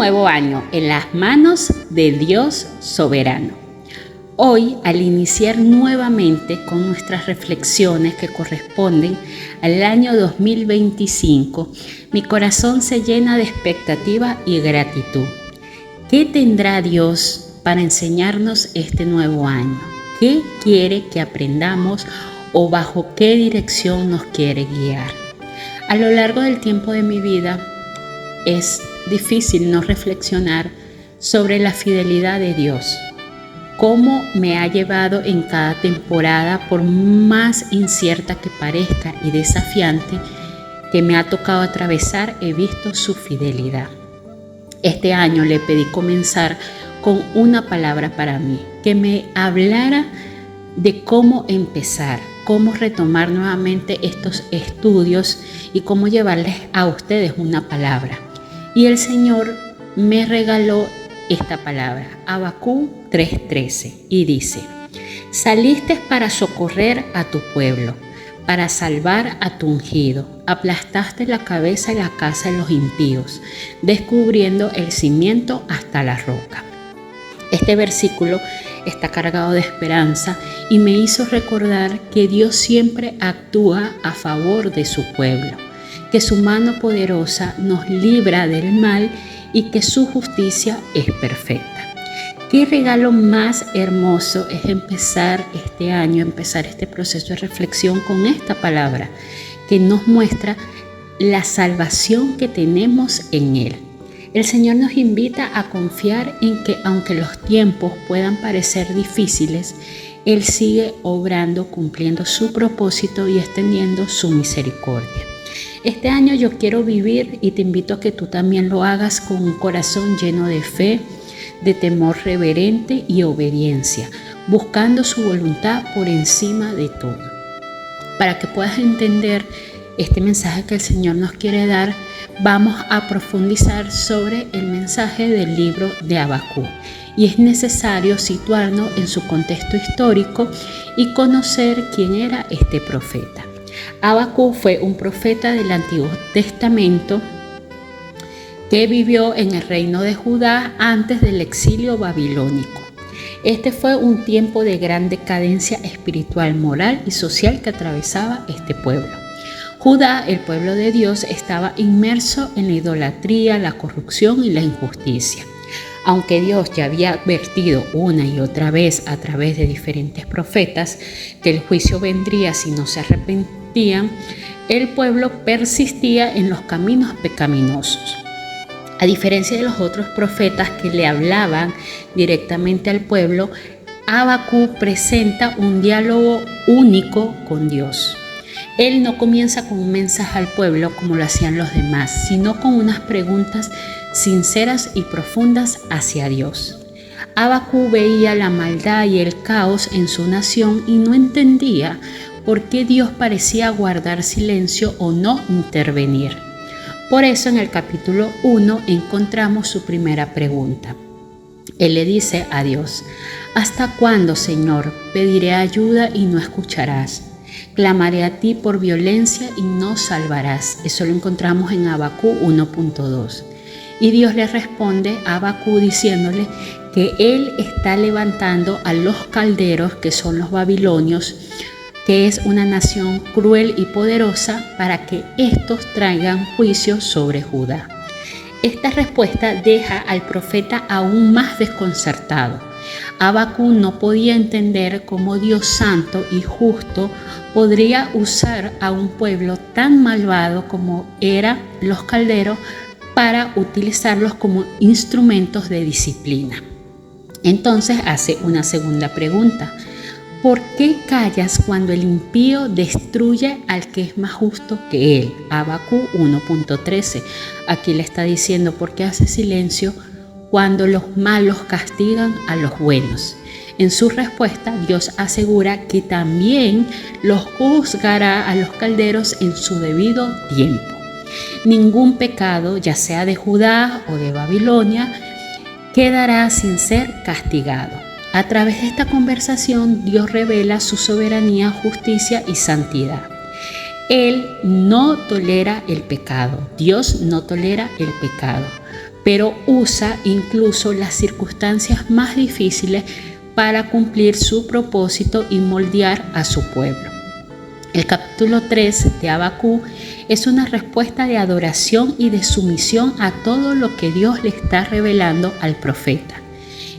nuevo año en las manos de Dios soberano. Hoy, al iniciar nuevamente con nuestras reflexiones que corresponden al año 2025, mi corazón se llena de expectativa y gratitud. ¿Qué tendrá Dios para enseñarnos este nuevo año? ¿Qué quiere que aprendamos o bajo qué dirección nos quiere guiar? A lo largo del tiempo de mi vida es difícil no reflexionar sobre la fidelidad de Dios, cómo me ha llevado en cada temporada, por más incierta que parezca y desafiante que me ha tocado atravesar, he visto su fidelidad. Este año le pedí comenzar con una palabra para mí, que me hablara de cómo empezar, cómo retomar nuevamente estos estudios y cómo llevarles a ustedes una palabra. Y el Señor me regaló esta palabra, Habacuc 3:13, y dice: saliste para socorrer a tu pueblo, para salvar a tu ungido, aplastaste la cabeza y la casa de los impíos, descubriendo el cimiento hasta la roca. Este versículo está cargado de esperanza y me hizo recordar que Dios siempre actúa a favor de su pueblo, que su mano poderosa nos libra del mal y que su justicia es perfecta. Qué regalo más hermoso es empezar este año, empezar este proceso de reflexión con esta palabra que nos muestra la salvación que tenemos en Él. El Señor nos invita a confiar en que aunque los tiempos puedan parecer difíciles, Él sigue obrando, cumpliendo su propósito y extendiendo su misericordia. Este año yo quiero vivir y te invito a que tú también lo hagas con un corazón lleno de fe, de temor reverente y obediencia, buscando su voluntad por encima de todo. Para que puedas entender este mensaje que el Señor nos quiere dar, vamos a profundizar sobre el mensaje del libro de Habacuc. Y es necesario situarnos en su contexto histórico y conocer quién era este profeta. Habacuc fue un profeta del Antiguo Testamento que vivió en el reino de Judá antes del exilio babilónico. Este fue un tiempo de gran decadencia espiritual, moral y social que atravesaba este pueblo. Judá, el pueblo de Dios, estaba inmerso en la idolatría, la corrupción y la injusticia. Aunque Dios ya había advertido una y otra vez a través de diferentes profetas que el juicio vendría si no se arrepentían, el pueblo persistía en los caminos pecaminosos. A diferencia de los otros profetas que le hablaban directamente al pueblo, Habacuc presenta un diálogo único con Dios. Él no comienza con un mensaje al pueblo como lo hacían los demás, sino con unas preguntas sinceras y profundas hacia Dios. Habacuc veía la maldad y el caos en su nación y no entendía por qué Dios parecía guardar silencio o no intervenir. Por eso en el capítulo 1 encontramos su primera pregunta. Él le dice a Dios: ¿hasta cuándo, Señor, pediré ayuda y no escucharás? Clamaré a ti por violencia y no salvarás. Eso lo encontramos en Habacuc 1.2. Y Dios le responde a Habacuc diciéndole que Él está levantando a los calderos, que son los babilonios, que es una nación cruel y poderosa, para que estos traigan juicio sobre Judá. Esta respuesta deja al profeta aún más desconcertado. Habacuc no podía entender cómo Dios santo y justo podría usar a un pueblo tan malvado como eran los calderos para utilizarlos como instrumentos de disciplina. Entonces hace una segunda pregunta: ¿por qué callas cuando el impío destruye al que es más justo que él? Habacuc 1.13. Aquí le está diciendo: ¿por qué hace silencio cuando los malos castigan a los buenos? En su respuesta, Dios asegura que también los juzgará a los calderos en su debido tiempo. Ningún pecado, ya sea de Judá o de Babilonia, quedará sin ser castigado. A través de esta conversación, Dios revela su soberanía, justicia y santidad. Él no tolera el pecado. Dios no tolera el pecado. pero usa incluso las circunstancias más difíciles para cumplir su propósito y moldear a su pueblo. El capítulo 3 de Habacuc es una respuesta de adoración y de sumisión a todo lo que Dios le está revelando al profeta.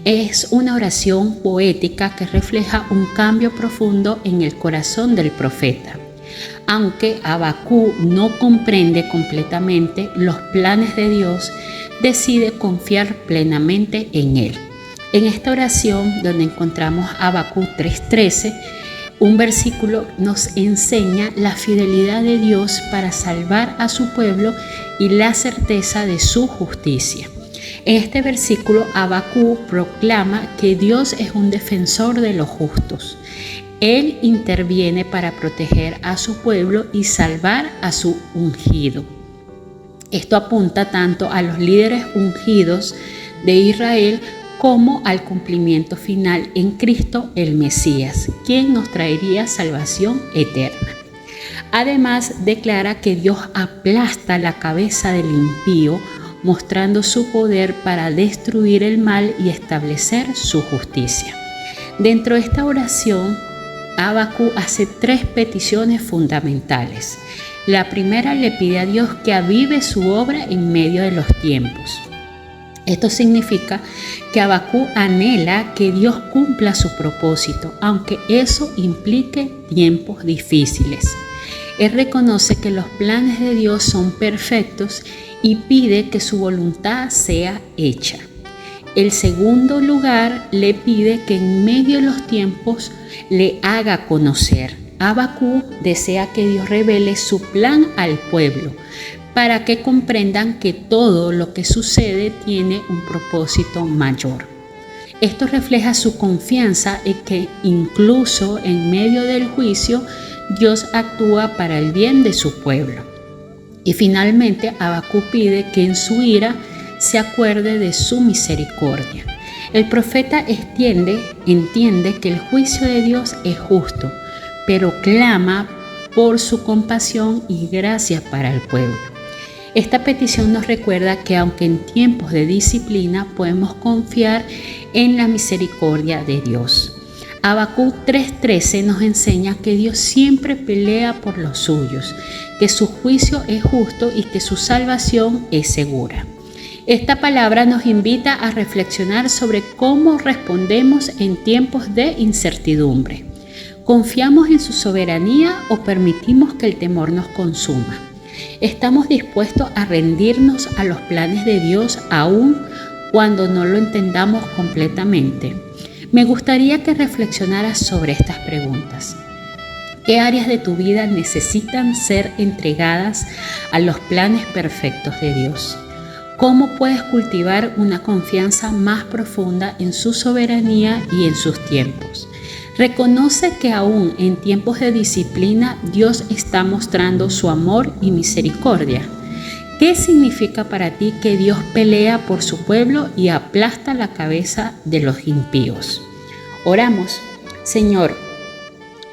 Es una oración poética que refleja un cambio profundo en el corazón del profeta. Aunque Habacuc no comprende completamente los planes de Dios, decide confiar plenamente en Él. En esta oración, donde encontramos Habacuc 3:13, un versículo nos enseña la fidelidad de Dios para salvar a su pueblo y la certeza de su justicia. En este versículo, Habacuc proclama que Dios es un defensor de los justos. Él interviene para proteger a su pueblo y salvar a su ungido. Esto apunta tanto a los líderes ungidos de Israel como al cumplimiento final en Cristo el Mesías, quien nos traería salvación eterna. Además, declara que Dios aplasta la cabeza del impío, mostrando su poder para destruir el mal y establecer su justicia. Dentro de esta oración, Habacuc hace 3 peticiones fundamentales. La primera le pide a Dios que avive su obra en medio de los tiempos. Esto significa que Habacuc anhela que Dios cumpla su propósito, aunque eso implique tiempos difíciles. Él reconoce que los planes de Dios son perfectos y pide que su voluntad sea hecha. El segundo lugar le pide que en medio de los tiempos le haga conocer. Habacuc desea que Dios revele su plan al pueblo, para que comprendan que todo lo que sucede tiene un propósito mayor. Esto refleja su confianza en que incluso en medio del juicio, Dios actúa para el bien de su pueblo. Y finalmente, Habacuc pide que en su ira se acuerde de su misericordia. El profeta entiende que el juicio de Dios es justo, pero clama por su compasión y gracia para el pueblo. Esta petición nos recuerda que aunque en tiempos de disciplina podemos confiar en la misericordia de Dios. Habacuc 3:13 nos enseña que Dios siempre pelea por los suyos, que su juicio es justo y que su salvación es segura. Esta palabra nos invita a reflexionar sobre cómo respondemos en tiempos de incertidumbre. ¿Confiamos en su soberanía o permitimos que el temor nos consuma? ¿Estamos dispuestos a rendirnos a los planes de Dios aún cuando no lo entendamos completamente? Me gustaría que reflexionaras sobre estas preguntas. ¿Qué áreas de tu vida necesitan ser entregadas a los planes perfectos de Dios? ¿Cómo puedes cultivar una confianza más profunda en su soberanía y en sus tiempos? Reconoce que aún en tiempos de disciplina Dios está mostrando su amor y misericordia. ¿Qué significa para ti que Dios pelea por su pueblo y aplasta la cabeza de los impíos? Oramos. Señor,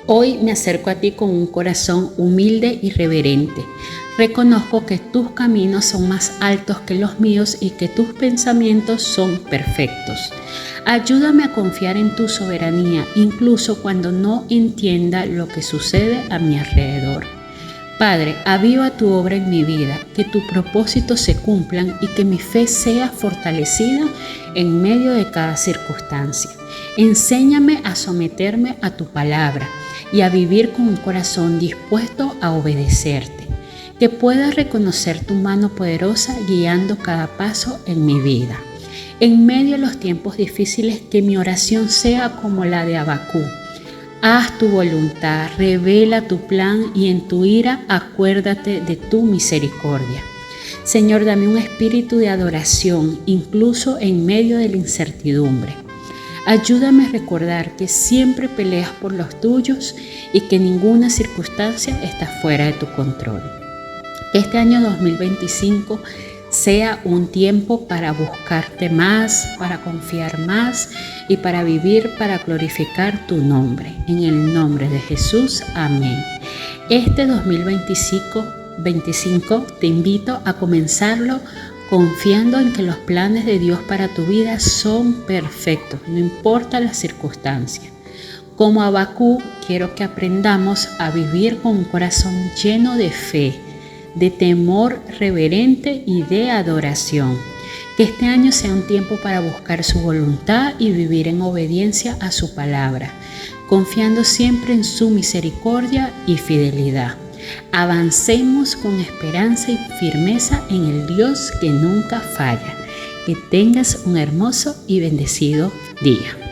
hoy me acerco a ti con un corazón humilde y reverente. Reconozco que tus caminos son más altos que los míos y que tus pensamientos son perfectos. Ayúdame a confiar en tu soberanía, incluso cuando no entienda lo que sucede a mi alrededor. Padre, aviva tu obra en mi vida, que tus propósitos se cumplan y que mi fe sea fortalecida en medio de cada circunstancia. Enséñame a someterme a tu palabra y a vivir con un corazón dispuesto a obedecerte. Que pueda reconocer tu mano poderosa guiando cada paso en mi vida. En medio de los tiempos difíciles, que mi oración sea como la de Habacuc. Haz tu voluntad, revela tu plan y en tu ira acuérdate de tu misericordia. Señor, dame un espíritu de adoración, incluso en medio de la incertidumbre. Ayúdame a recordar que siempre peleas por los tuyos y que ninguna circunstancia está fuera de tu control. Que este año 2025 sea un tiempo para buscarte más, para confiar más y para vivir para glorificar tu nombre. En el nombre de Jesús, amén. Este 2025 te invito a comenzarlo confiando en que los planes de Dios para tu vida son perfectos, no importa las circunstancias. Como Habacuc, quiero que aprendamos a vivir con un corazón lleno de fe, de temor reverente y de adoración. Que este año sea un tiempo para buscar su voluntad y vivir en obediencia a su palabra, confiando siempre en su misericordia y fidelidad. Avancemos con esperanza y firmeza en el Dios que nunca falla. Que tengas un hermoso y bendecido día.